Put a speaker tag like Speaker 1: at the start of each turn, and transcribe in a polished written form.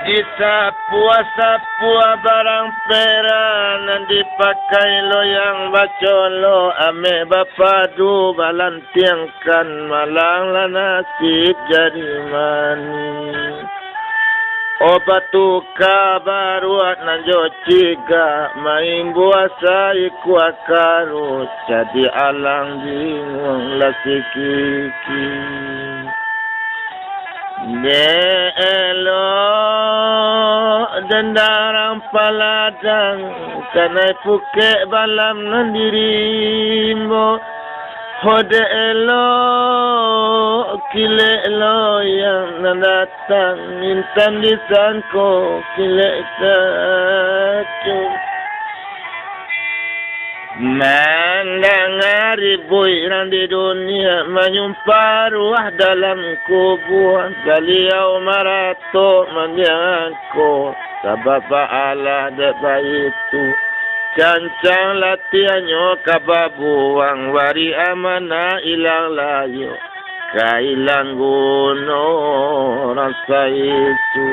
Speaker 1: Sapua barang peran nan dipakai loyang bacolo ame bapadu balantiangkan malang la nasib jadi mani. Obat tuka baruat nanjo ciga main buasa iku akaru jadi alang bingung la sikiki. Elo dendarang paladang kanai puke balam nandirimbo hode elo kile elo yang nandatang intan disangko kile satu mandang ribui orang di dunia menyumpah ruah dalam kubur beliau marato menjangko sebab Allah depa itu cancang latihannya kababuang wari amanah ilang layu kailang gunung rasa itu